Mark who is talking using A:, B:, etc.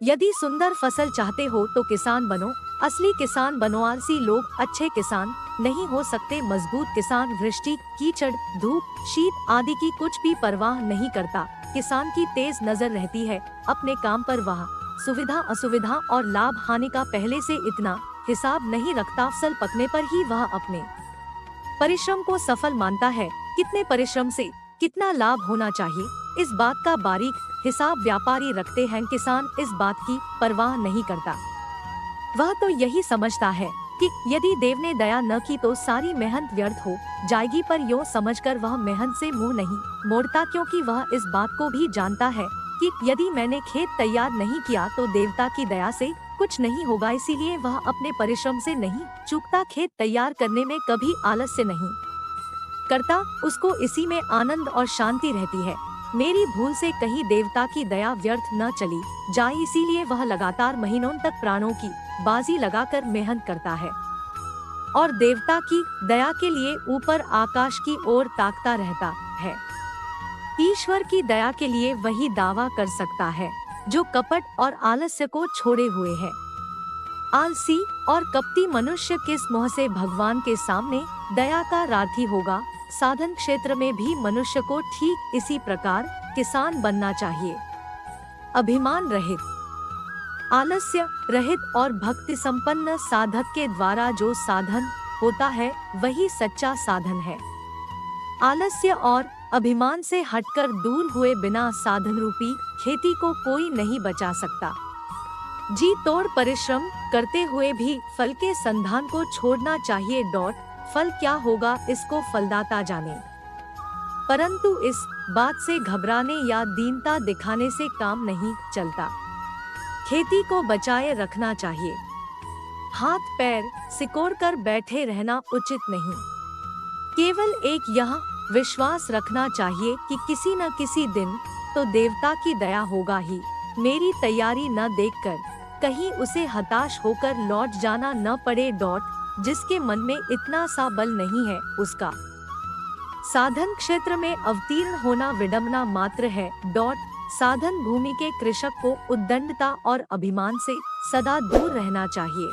A: यदि सुंदर फसल चाहते हो तो किसान बनो, असली किसान बनो। आलसी लोग अच्छे किसान नहीं हो सकते। मजबूत किसान वृष्टि, कीचड़, धूप, शीत आदि की कुछ भी परवाह नहीं करता। किसान की तेज नजर रहती है अपने काम पर। वह सुविधा, असुविधा और लाभ हानि का पहले से इतना हिसाब नहीं रखता। फसल पकने पर ही वह अपने परिश्रम को सफल मानता है। कितने परिश्रम से कितना लाभ होना चाहिए, इस बात का बारीक हिसाब व्यापारी रखते हैं। किसान इस बात की परवाह नहीं करता। वह तो यही समझता है कि यदि देव ने दया न की तो सारी मेहनत व्यर्थ हो जाएगी। पर यूँ समझकर वह मेहनत से मुंह नहीं मोड़ता, क्योंकि वह इस बात को भी जानता है कि यदि मैंने खेत तैयार नहीं किया तो देवता की दया से कुछ नहीं होगा। इसीलिए वह अपने परिश्रम से नहीं चूकता। खेत तैयार करने में कभी आलस्य नहीं करता। उसको इसी में आनंद और शांति रहती है। मेरी भूल से कहीं देवता की दया व्यर्थ न चली जाए, इसीलिए वह लगातार महीनों तक प्राणों की बाजी लगाकर मेहनत करता है और देवता की दया के लिए ऊपर आकाश की ओर ताकता रहता है। ईश्वर की दया के लिए वही दावा कर सकता है जो कपट और आलस्य को छोड़े हुए है। आलसी और कपटी मनुष्य किस मोह से भगवान के सामने दया का राधी होगा। साधन क्षेत्र में भी मनुष्य को ठीक इसी प्रकार किसान बनना चाहिए। अभिमान रहित, आलस्य रहित और भक्ति संपन्न साधक के द्वारा जो साधन होता है वही सच्चा साधन है। आलस्य और अभिमान से हटकर दूर हुए बिना साधन रूपी खेती को कोई नहीं बचा सकता। जी तोड़ परिश्रम करते हुए भी फल के संधान को छोड़ना चाहिए। फल क्या होगा इसको फलदाता जाने, परंतु इस बात से घबराने या दीनता दिखाने से काम नहीं चलता। खेती को बचाए रखना चाहिए। हाथ पैर सिकोड़कर बैठे रहना उचित नहीं। केवल एक यह विश्वास रखना चाहिए कि किसी न किसी दिन तो देवता की दया होगा ही। मेरी तैयारी न देखकर कहीं उसे हताश होकर लौट जाना न पड़े। जिसके मन में इतना सा बल नहीं है उसका साधन क्षेत्र में अवतीर्ण होना विडंबना मात्र है। साधन भूमि के कृषक को उद्दंडता और अभिमान से सदा दूर रहना चाहिए।